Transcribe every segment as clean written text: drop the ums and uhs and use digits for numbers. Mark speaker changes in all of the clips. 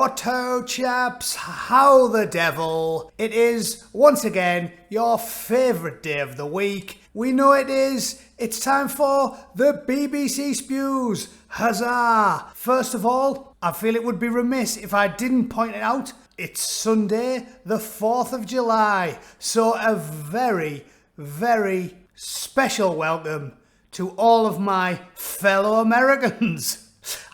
Speaker 1: What-ho, chaps? How the devil? It is, once again, your favourite day of the week. We know it is. It's time for the BBC Spews. Huzzah! First of all, I feel it would be remiss if I didn't point it out. It's Sunday, the 4th of July. So a very, very special welcome to all of my fellow Americans.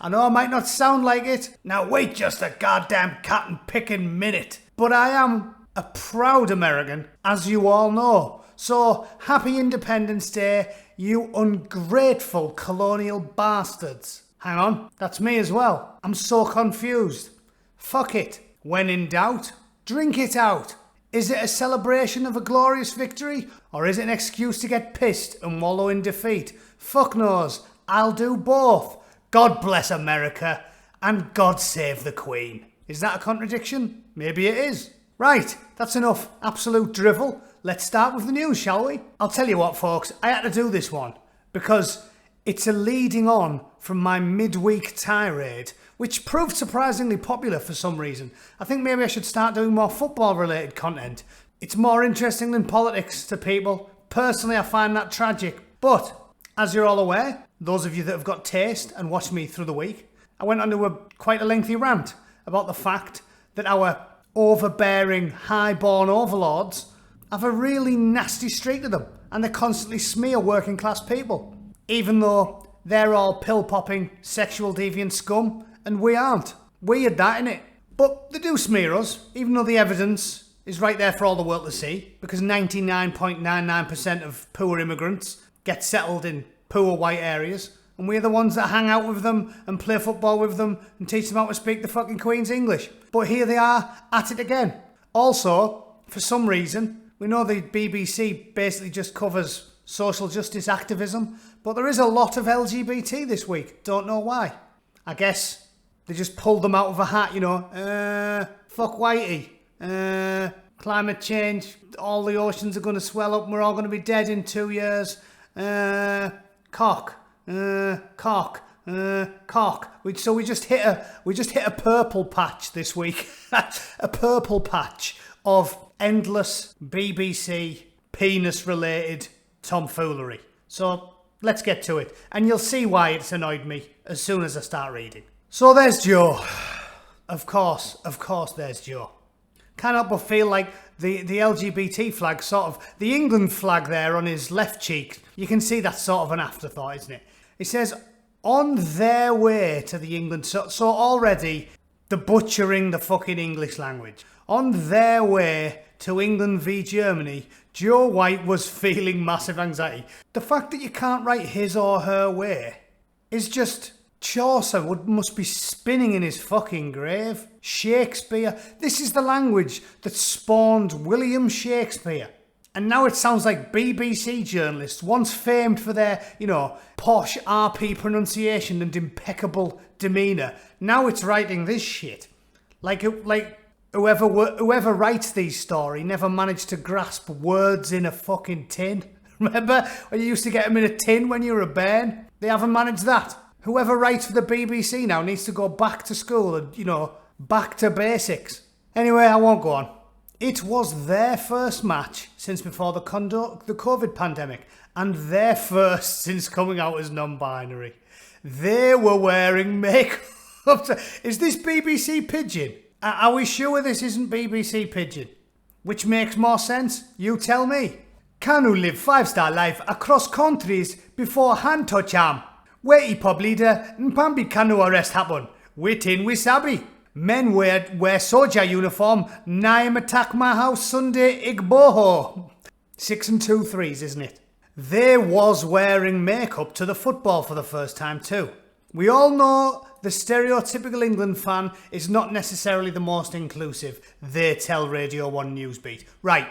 Speaker 1: I know I might not sound like it. Now wait just a goddamn cotton-picking minute. But I am a proud American, as you all know. So, happy Independence Day, you ungrateful colonial bastards. Hang on, that's me as well. I'm so confused. Fuck it. When in doubt, drink it out. Is it a celebration of a glorious victory? Or is it an excuse to get pissed and wallow in defeat? Fuck knows. I'll do both. God bless America, and God save the Queen. Is that a contradiction? Maybe it is. Right, that's enough absolute drivel. Let's start with the news, shall we? I'll tell you what, folks, I had to do this one because it's a leading on from my midweek tirade, which proved surprisingly popular for some reason. I think maybe I should start doing more football-related content. It's more interesting than politics to people. Personally, I find that tragic. But, as you're all aware, those of you that have got taste and watched me through the week, I went on to quite a lengthy rant about the fact that our overbearing, high-born overlords have a really nasty streak to them, and they constantly smear working class people, even though they're all pill-popping, sexual deviant scum, and we aren't. Weird that, innit? But they do smear us, even though the evidence is right there for all the world to see, because 99.99% of poor immigrants get settled in poor white areas, and we're the ones that hang out with them and play football with them and teach them how to speak the fucking Queen's English. But here they are, at it again. Also, for some reason, we know the BBC basically just covers social justice activism, but there is a lot of LGBT this week. Don't know why. I guess they just pulled them out of a hat, you know. Fuck whitey. Climate change. All the oceans are going to swell up and we're all going to be dead in 2 years. Cock. So we just hit a purple patch this week. A purple patch of endless BBC penis-related tomfoolery. So let's get to it. And you'll see why it's annoyed me as soon as I start reading. So there's Joe. Of course there's Joe. Cannot but feel like the LGBT flag, sort of, the England flag there on his left cheek, you can see that's sort of an afterthought, isn't it? It says, on their way to the England, so already the butchering the fucking English language. On their way to England v Germany, Joe White was feeling massive anxiety. The fact that you can't write his or her way is just... Chaucer must be spinning in his fucking grave. Shakespeare. This is the language that spawned William Shakespeare. And now it sounds like BBC journalists, once famed for their, posh RP pronunciation and impeccable demeanour. Now it's writing this shit. Like whoever writes these stories never managed to grasp words in a fucking tin. Remember when you used to get them in a tin when you were a bairn? They haven't managed that. Whoever writes for the BBC now needs to go back to school and, back to basics. Anyway, I won't go on. It was their first match since before the COVID pandemic, and their first since coming out as non-binary. They were wearing makeup. Is this BBC Pidgin? Are we sure this isn't BBC Pidgin? Which makes more sense? You tell me. Canu live 5-star life across countries before hand touch arm. Wait pub leader, Mpambi canoe arrest happen. Waiting we sabi. Men wear soldier uniform, Naim attack my house Sunday Igboho. 6 and 2 threes, isn't it? They was wearing makeup to the football for the first time too. We all know the stereotypical England fan is not necessarily the most inclusive, they tell Radio 1 Newsbeat. Right.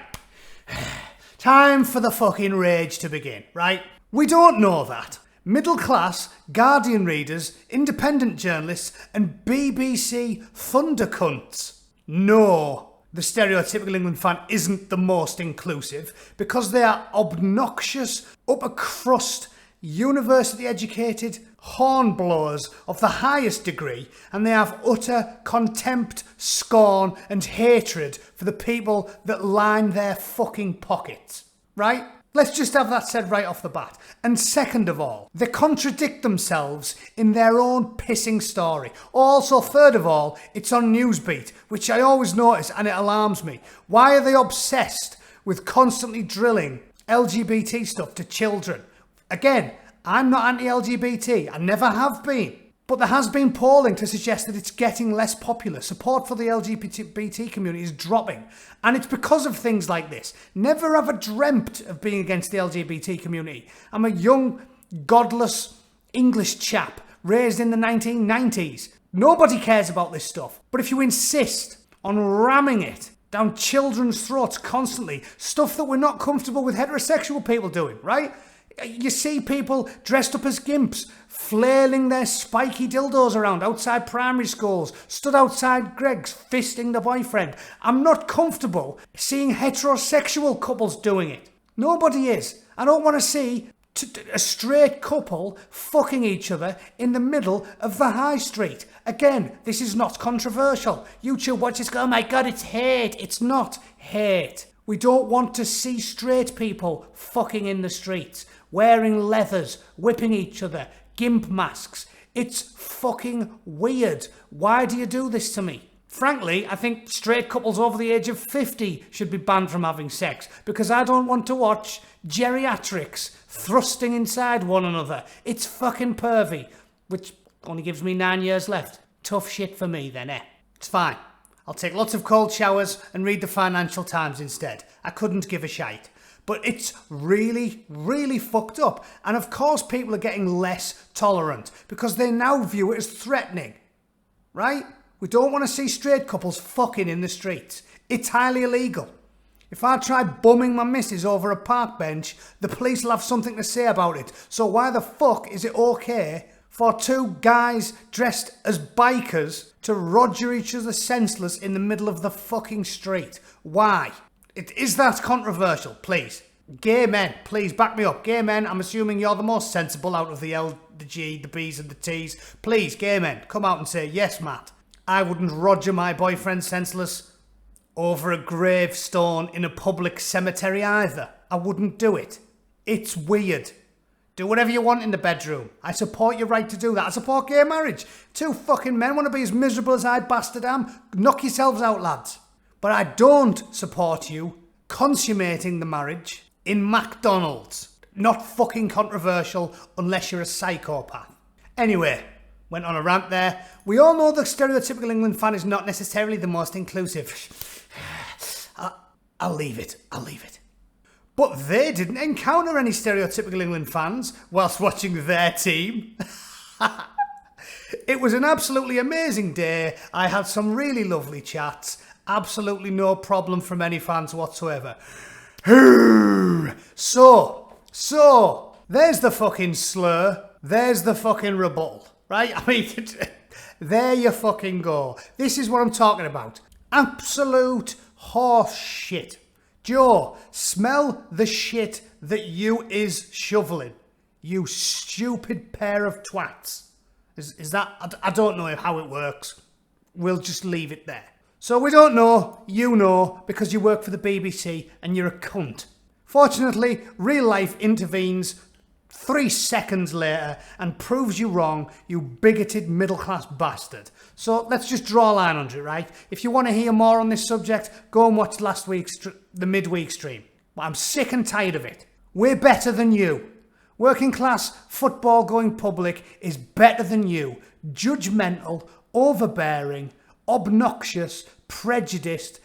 Speaker 1: Time for the fucking rage to begin, right? We don't know that. Middle class, Guardian readers, independent journalists, and BBC thundercunts. No, the stereotypical England fan isn't the most inclusive because they are obnoxious, upper crust, university educated hornblowers of the highest degree, and they have utter contempt, scorn and hatred for the people that line their fucking pockets, right? Let's just have that said right off the bat. And second of all, they contradict themselves in their own pissing story. Also, third of all, it's on Newsbeat, which I always notice and it alarms me. Why are they obsessed with constantly drilling LGBT stuff to children? Again, I'm not anti-LGBT, I never have been. But there has been polling to suggest that it's getting less popular. Support for the LGBT community is dropping. And it's because of things like this. Never ever dreamt of being against the LGBT community. I'm a young, godless English chap raised in the 1990s. Nobody cares about this stuff. But if you insist on ramming it down children's throats constantly, stuff that we're not comfortable with heterosexual people doing, right? You see people dressed up as gimps, flailing their spiky dildos around outside primary schools, stood outside Greg's, fisting the boyfriend. I'm not comfortable seeing heterosexual couples doing it. Nobody is. I don't want to see a straight couple fucking each other in the middle of the high street. Again, this is not controversial. YouTube watchers go, oh my god, it's hate. It's not hate. We don't want to see straight people fucking in the streets, wearing leathers, whipping each other, gimp masks. It's fucking weird. Why do you do this to me? Frankly, I think straight couples over the age of 50 should be banned from having sex, because I don't want to watch geriatrics thrusting inside one another. It's fucking pervy, which only gives me 9 years left. Tough shit for me then, eh? It's fine. I'll take lots of cold showers and read the Financial Times instead. I couldn't give a shite. But it's really, really fucked up. And of course people are getting less tolerant because they now view it as threatening. Right? We don't want to see straight couples fucking in the streets. It's highly illegal. If I try bumming my missus over a park bench, the police will have something to say about it. So why the fuck is it okay for two guys dressed as bikers to roger each other senseless in the middle of the fucking street? Why? Is that controversial? Please. Gay men, please back me up. Gay men, I'm assuming you're the most sensible out of the L, the G, the B's and the T's. Please, gay men, come out and say, yes, Matt, I wouldn't roger my boyfriend senseless over a gravestone in a public cemetery either. I wouldn't do it. It's weird. Do whatever you want in the bedroom. I support your right to do that. I support gay marriage. Two fucking men want to be as miserable as I bastard am. Knock yourselves out, lads. But I don't support you consummating the marriage in McDonald's. Not fucking controversial unless you're a psychopath. Anyway, went on a rant there. We all know the stereotypical England fan is not necessarily the most inclusive. I'll leave it. But they didn't encounter any stereotypical England fans whilst watching their team. It was an absolutely amazing day. I had some really lovely chats. Absolutely no problem from any fans whatsoever. So, there's the fucking slur. There's the fucking rebuttal. Right? I mean, there you fucking go. This is what I'm talking about. Absolute horse shit. Joe, smell the shit that you is shoveling. You stupid pair of twats. Is that... I don't know how it works. We'll just leave it there. So we don't know, you know, because you work for the BBC and you're a cunt. Fortunately, real life intervenes 3 seconds later and proves you wrong, you bigoted middle-class bastard. So let's just draw a line under it, right? If you want to hear more on this subject, go and watch last week's the midweek stream. But I'm sick and tired of it. We're better than you. Working class, football-going public is better than you. Judgmental, overbearing, obnoxious, prejudiced,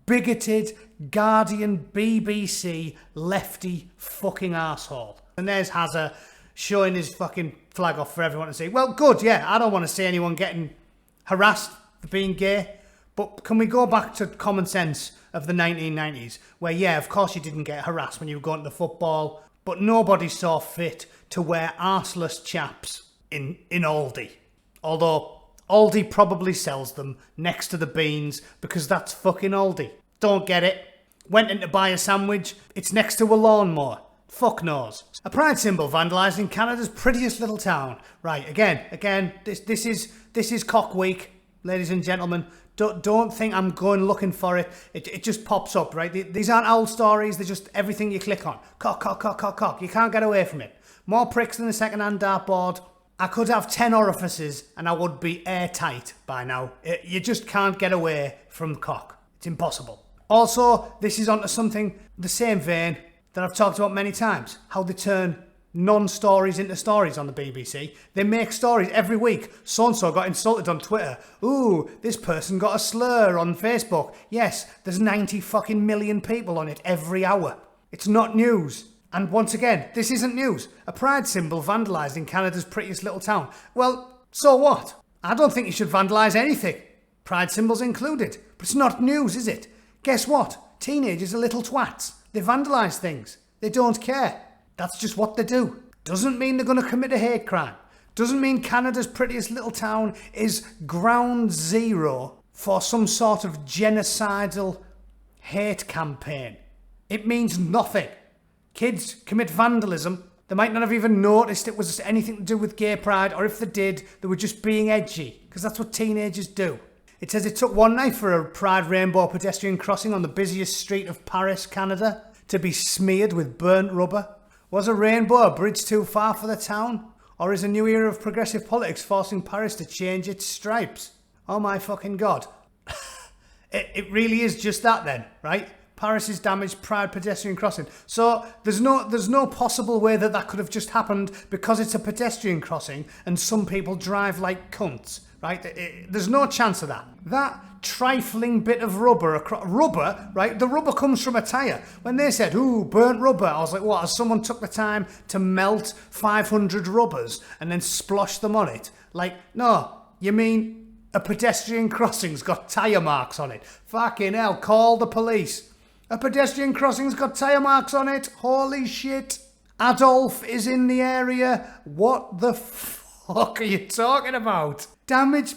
Speaker 1: bigoted, Guardian, BBC, lefty fucking arsehole. And there's Hazza showing his fucking flag off for everyone to see. Well, good, yeah, I don't want to see anyone getting harassed for being gay. But can we go back to common sense of the 1990s, where, yeah, of course you didn't get harassed when you were going to football, but nobody saw fit to wear arseless chaps in Aldi. Although Aldi probably sells them next to the beans because that's fucking Aldi. Don't get it. Went in to buy a sandwich. It's next to a lawnmower. Fuck knows. A pride symbol vandalised in Canada's prettiest little town. Right, again, this is cock week, ladies and gentlemen. Don't think I'm going looking for it. It just pops up, right? These aren't old stories. They're just everything you click on. Cock. You can't get away from it. More pricks than a second-hand dartboard. I could have 10 orifices and I would be airtight by now. You just can't get away from cock. It's impossible. Also, this is onto something, the same vein that I've talked about many times. How they turn non-stories into stories on the BBC. They make stories every week. So-and-so got insulted on Twitter. Ooh, this person got a slur on Facebook. Yes, there's 90 fucking million people on it every hour. It's not news. And once again, this isn't news. A pride symbol vandalised in Canada's prettiest little town. Well, so what? I don't think you should vandalise anything. Pride symbols included. But it's not news, is it? Guess what? Teenagers are little twats. They vandalise things. They don't care. That's just what they do. Doesn't mean they're going to commit a hate crime. Doesn't mean Canada's prettiest little town is ground zero for some sort of genocidal hate campaign. It means nothing. Kids commit vandalism. They might not have even noticed it was anything to do with gay pride, or if they did, they were just being edgy, because that's what teenagers do. It says it took one night for a pride rainbow pedestrian crossing on the busiest street of Paris, Canada, to be smeared with burnt rubber. Was a rainbow a bridge too far for the town? Or is a new era of progressive politics forcing Paris to change its stripes? Oh my fucking God. It really is just that then, right? Paris's damaged pride pedestrian crossing. So there's no possible way that could have just happened because it's a pedestrian crossing and some people drive like cunts, right? There's no chance of that. That trifling bit of rubber, right? The rubber comes from a tyre. When they said, ooh, burnt rubber, I was like, what? Has someone took the time to melt 500 rubbers and then splosh them on it? Like, no, you mean a pedestrian crossing's got tyre marks on it? Fucking hell, call the police. A pedestrian crossing's got tyre marks on it? Holy shit. Adolf is in the area. What the fuck are you talking about? Damaged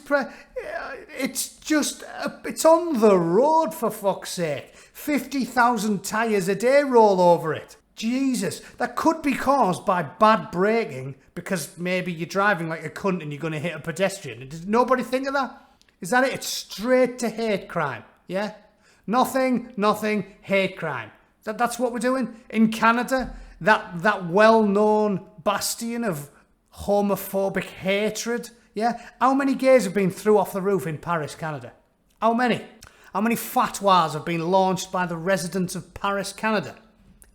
Speaker 1: it's on the road, for fuck's sake. 50,000 tyres a day roll over it. Jesus, that could be caused by bad braking because maybe you're driving like a cunt and you're going to hit a pedestrian. Did nobody think of that? Is that it? It's straight to hate crime, yeah? Nothing, hate crime. That's what we're doing? In Canada, that well-known bastion of homophobic hatred, yeah? How many gays have been threw off the roof in Paris, Canada? How many? How many fatwas have been launched by the residents of Paris, Canada?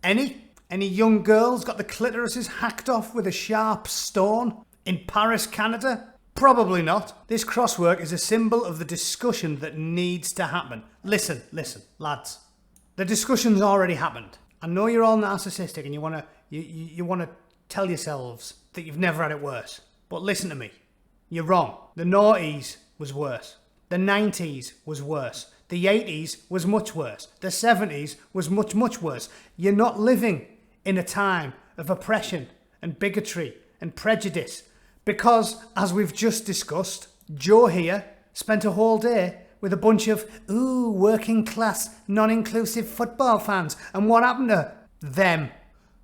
Speaker 1: Any? Any young girls got the clitorises hacked off with a sharp stone in Paris, Canada? Probably not. This crosswork is a symbol of the discussion that needs to happen. Listen, lads. The discussion's already happened. I know you're all narcissistic and you want to tell yourselves that you've never had it worse. But listen to me. You're wrong. The noughties was worse. The 90s was worse. The 80s was much worse. The 70s was much, much worse. You're not living in a time of oppression and bigotry and prejudice. Because, as we've just discussed, Joe here spent a whole day with a bunch of, working class, non-inclusive football fans. And what happened to them?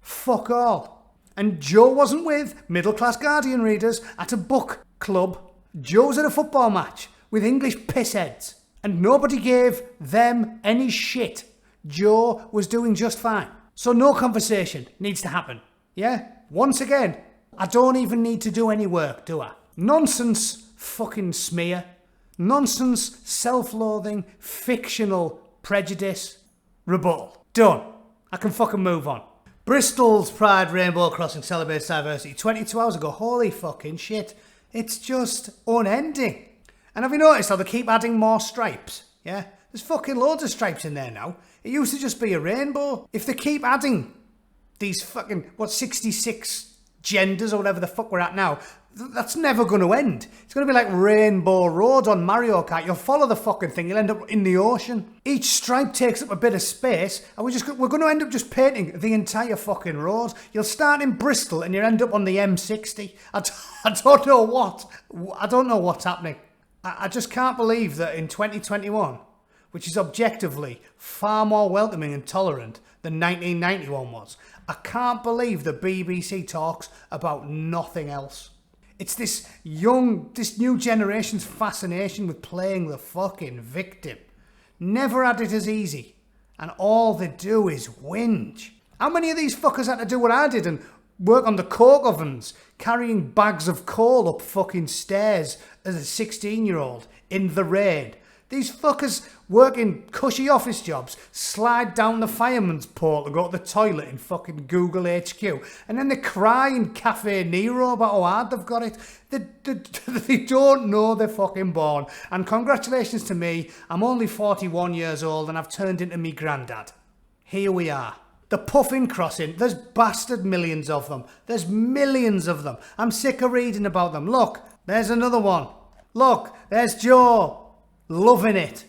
Speaker 1: Fuck all. And Joe wasn't with middle-class Guardian readers at a book club. Joe's at a football match with English pissheads. And nobody gave them any shit. Joe was doing just fine. So no conversation needs to happen. Yeah? Once again, I don't even need to do any work, do I? Nonsense fucking smear. Nonsense self-loathing, fictional prejudice. Rebuttal. Done. I can fucking move on. Bristol's Pride Rainbow Crossing celebrates diversity 22 hours ago. Holy fucking shit. It's just unending. And have you noticed how they keep adding more stripes? Yeah? There's fucking loads of stripes in there now. It used to just be a rainbow. If they keep adding these fucking, 66 genders or whatever the fuck we're at now, that's never going to end. It's going to be like Rainbow Road on Mario Kart. You'll follow the fucking thing, you'll end up in the ocean. Each stripe takes up a bit of space, and we're going to end up just painting the entire fucking road. You'll start in Bristol and you'll end up on the M60. I don't know what's happening. I just can't believe that in 2021, which is objectively far more welcoming and tolerant the 1991 was. I can't believe the BBC talks about nothing else. It's this new generation's fascination with playing the fucking victim. Never had it as easy. And all they do is whinge. How many of these fuckers had to do what I did and work on the coke ovens, carrying bags of coal up fucking stairs as a 16-year-old in the rain? These fuckers work in cushy office jobs, slide down the fireman's pole to go to the toilet in fucking Google HQ, and then they cry in Cafe Nero about how hard they've got it. They don't know they're fucking born. And congratulations to me, I'm only 41 years old and I've turned into me granddad. Here we are. The Puffin Crossing, there's bastard millions of them. There's millions of them. I'm sick of reading about them. Look, there's another one. Look, there's Joe. Loving it.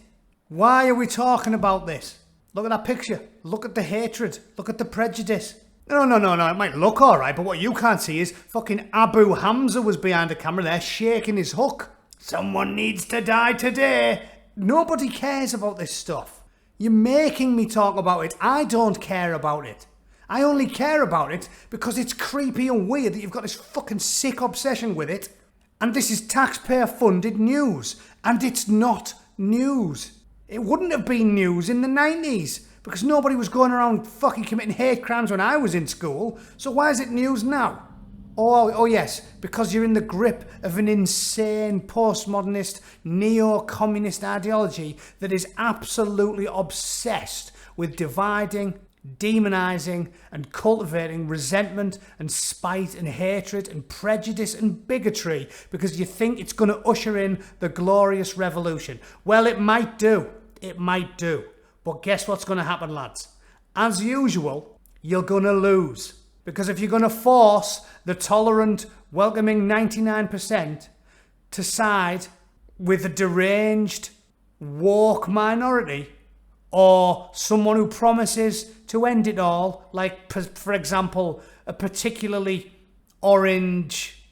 Speaker 1: Why are we talking about this? Look at that picture. Look at the hatred. Look at the prejudice. No. It might look alright, but what you can't see is fucking Abu Hamza was behind the camera there shaking his hook. Someone needs to die today. Nobody cares about this stuff. You're making me talk about it. I don't care about it. I only care about it because it's creepy and weird that you've got this fucking sick obsession with it. And this is taxpayer-funded news. And it's not news. It wouldn't have been news in the 90s because nobody was going around fucking committing hate crimes when I was in school. So why is it news now? Oh yes, because you're in the grip of an insane postmodernist neo-communist ideology that is absolutely obsessed with dividing, demonising and cultivating resentment and spite and hatred and prejudice and bigotry because you think it's going to usher in the glorious revolution. Well, it might do. It might do. But guess what's going to happen, lads? As usual, you're going to lose. Because if you're going to force the tolerant, welcoming 99% to side with a deranged, woke minority, or someone who promises to end it all, like, for example, a particularly orange,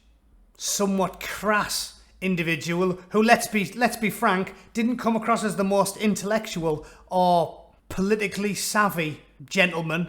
Speaker 1: somewhat crass individual who, let's be frank, didn't come across as the most intellectual or politically savvy gentleman,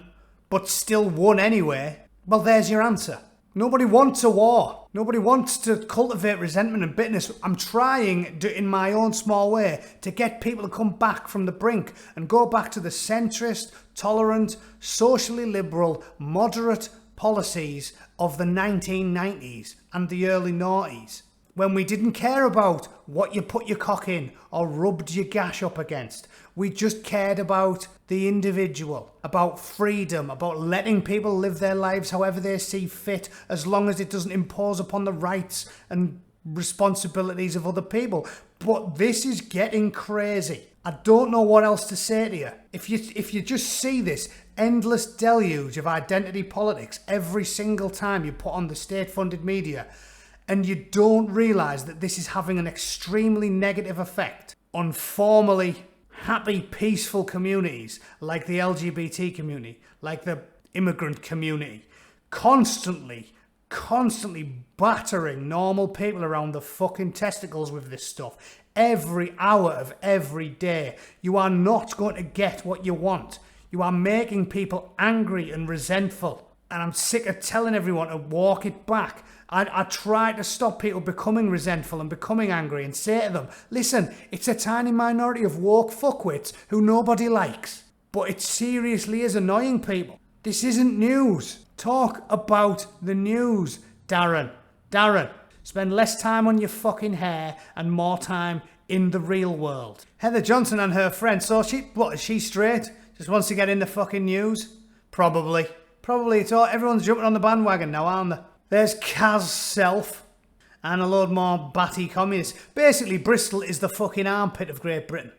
Speaker 1: but still won anyway, well, there's your answer. Nobody wants a war. Nobody wants to cultivate resentment and bitterness. I'm trying, in my own small way, to get people to come back from the brink and go back to the centrist, tolerant, socially liberal, moderate policies of the 1990s and the early noughties, when we didn't care about what you put your cock in or rubbed your gash up against. We just cared about the individual, about freedom, about letting people live their lives however they see fit, as long as it doesn't impose upon the rights and responsibilities of other people. But this is getting crazy. I don't know what else to say to you. If you just see this endless deluge of identity politics every single time you put on the state-funded media, and you don't realise that this is having an extremely negative effect on formerly happy, peaceful communities like the LGBT community, like the immigrant community, constantly battering normal people around the fucking testicles with this stuff every hour of every day. You are not going to get what you want. You are making people angry and resentful. And I'm sick of telling everyone to walk it back. I try to stop people becoming resentful and becoming angry and say to them, listen, it's a tiny minority of woke fuckwits who nobody likes. But it seriously is annoying people. This isn't news. Talk about the news, Darren. Darren, spend less time on your fucking hair and more time in the real world. Heather Johnson and her friend, so is she straight? Just wants to get in the fucking news? Probably it's all, everyone's jumping on the bandwagon now, aren't they? There's Kaz Self and a load more batty communists. Basically, Bristol is the fucking armpit of Great Britain.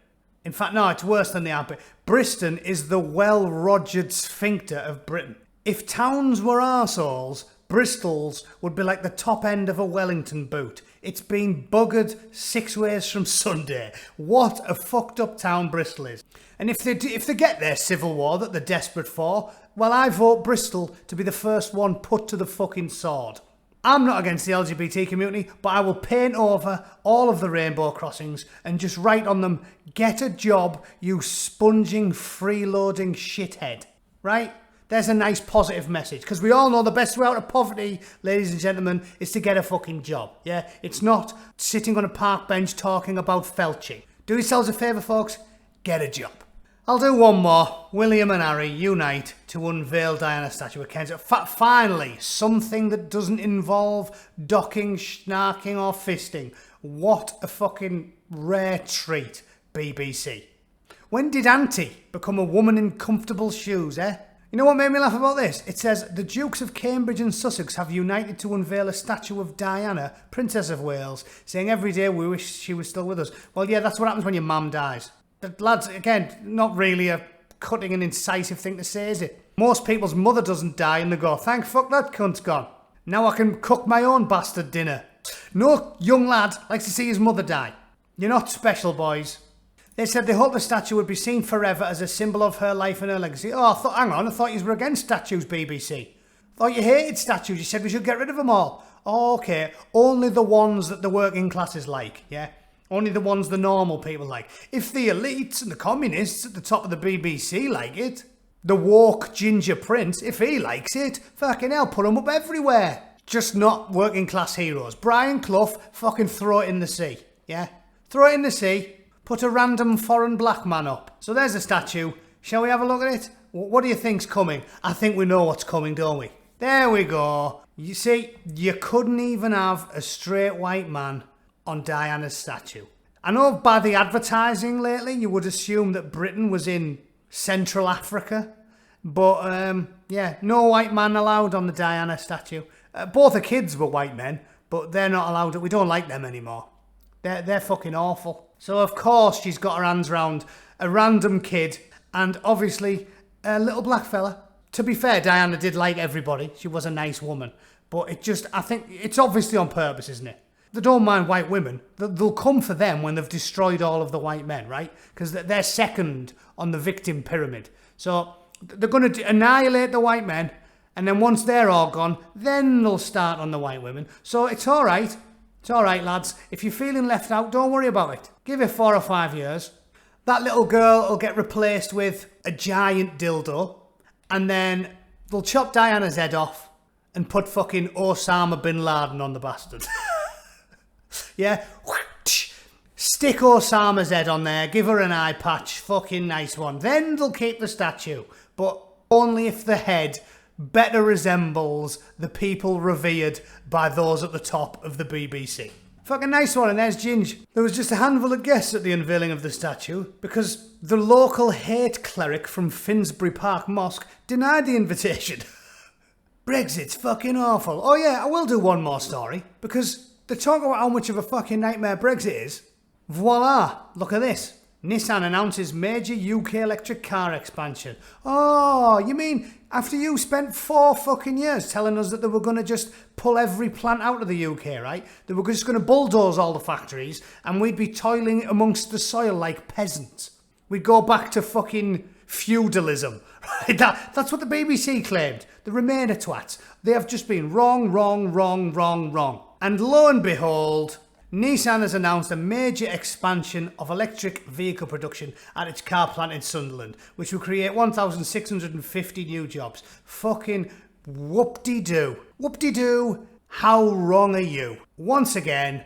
Speaker 1: In fact, no, it's worse than the armpit. Bristol is the well-rogered sphincter of Britain. If towns were arseholes, Bristol's would be like the top end of a Wellington boot. It's been buggered 6 ways from Sunday. What a fucked up town Bristol is. And if they get their civil war that they're desperate for, well, I vote Bristol to be the first one put to the fucking sword. I'm not against the LGBT community, but I will paint over all of the rainbow crossings and just write on them, get a job, you sponging, freeloading shithead. right? There's a nice positive message, because we all know the best way out of poverty, ladies and gentlemen, is to get a fucking job, yeah? It's not sitting on a park bench talking about felching. Do yourselves a favour, folks, get a job. I'll do one more. William and Harry unite to unveil Diana's statue at Kensington. Finally, something that doesn't involve docking, snarking or fisting. What a fucking rare treat, BBC. When did Auntie become a woman in comfortable shoes, eh? You know what made me laugh about this? It says, the Dukes of Cambridge and Sussex have united to unveil a statue of Diana, Princess of Wales, saying every day we wish she was still with us. Well, yeah, that's what happens when your mum dies. But lads, again, not really a cutting and incisive thing to say, is it? Most people's mother doesn't die and they go, thank fuck that cunt's gone. Now I can cook my own bastard dinner. No young lad likes to see his mother die. You're not special, boys. They said they hoped the statue would be seen forever as a symbol of her life and her legacy. Oh, hang on, I thought you were against statues, BBC. Thought you hated statues, you said we should get rid of them all. Oh, okay, only the ones that the working classes like, yeah? Only the ones the normal people like. If the elites and the communists at the top of the BBC like it, the woke ginger prince, if he likes it, fucking hell, put him up everywhere. Just not working class heroes. Brian Clough, fucking throw it in the sea, yeah? Throw it in the sea. Put a random foreign black man up. So there's a statue. Shall we have a look at it? What do you think's coming? I think we know what's coming, don't we? There we go. You see, you couldn't even have a straight white man on Diana's statue. I know by the advertising lately, you would assume that Britain was in Central Africa. But, yeah, no white man allowed on the Diana statue. Both the kids were white men, but they're not allowed. We don't like them anymore. They're fucking awful. So, of course, she's got her hands round a random kid and, obviously, a little black fella. To be fair, Diana did like everybody. She was a nice woman. But I think it's obviously on purpose, isn't it? They don't mind white women. They'll come for them when they've destroyed all of the white men, right? Because they're second on the victim pyramid. So, they're going to annihilate the white men. And then once they're all gone, then they'll start on the white women. So, it's all right. It's all right, lads. If you're feeling left out, don't worry about it. Give it 4 or 5 years. That little girl will get replaced with a giant dildo. And then they'll chop Diana's head off and put fucking Osama bin Laden on the bastard. Yeah? Stick Osama's head on there. Give her an eye patch. Fucking nice one. Then they'll keep the statue. But only if the head better resembles the people revered by those at the top of the BBC. Fucking nice one, and there's Ginge. There was just a handful of guests at the unveiling of the statue because the local hate cleric from Finsbury Park Mosque denied the invitation. Brexit's fucking awful. Oh yeah, I will do one more story because they talk about how much of a fucking nightmare Brexit is. Voila, look at this. Nissan announces major UK electric car expansion. Oh, you mean after you spent 4 fucking years telling us that they were going to just pull every plant out of the UK, right? They were just going to bulldoze all the factories and we'd be toiling amongst the soil like peasants. We'd go back to fucking feudalism. Right? That's what the BBC claimed. The Remainer twats. They have just been wrong. And lo and behold, Nissan has announced a major expansion of electric vehicle production at its car plant in Sunderland, which will create 1,650 new jobs. Fucking whoop-de-doo. Whoop-de-doo, how wrong are you? Once again,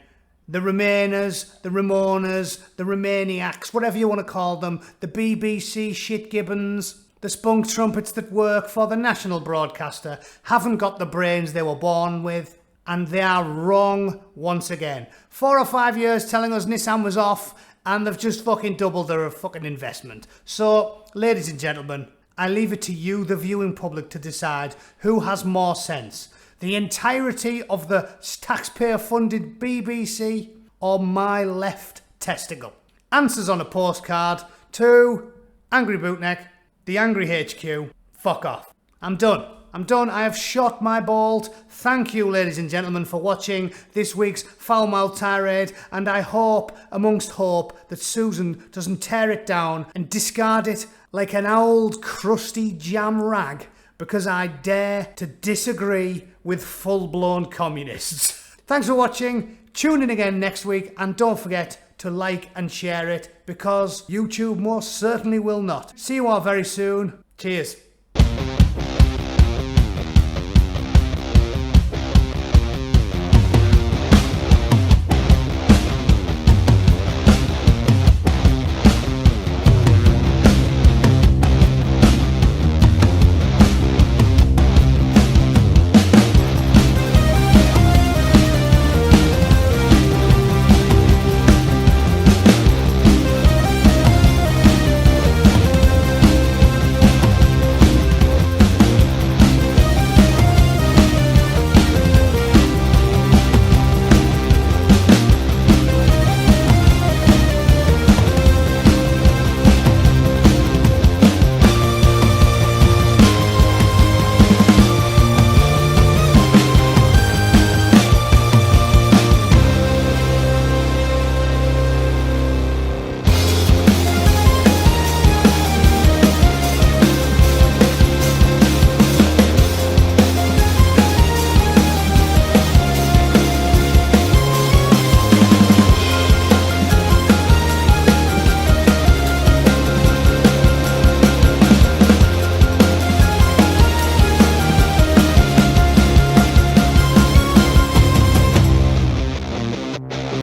Speaker 1: the Remainers, the Ramonas, the Remainiacs, whatever you want to call them, the BBC shitgibbons, the spunk trumpets that work for the national broadcaster, haven't got the brains they were born with. And they are wrong once again. 4 or 5 years telling us Nissan was off and they've just fucking doubled their fucking investment. So, ladies and gentlemen, I leave it to you, the viewing public, to decide who has more sense. The entirety of the taxpayer-funded BBC or my left testicle. Answers on a postcard to Angry Bootneck, the Angry HQ. Fuck off. I'm done. I have shot my bolt. Thank you, ladies and gentlemen, for watching this week's foul-mouthed tirade, and I hope, amongst hope, that Susan doesn't tear it down and discard it like an old crusty jam rag because I dare to disagree with full-blown communists. Thanks for watching. Tune in again next week, and don't forget to like and share it because YouTube most certainly will not. See you all very soon. Cheers.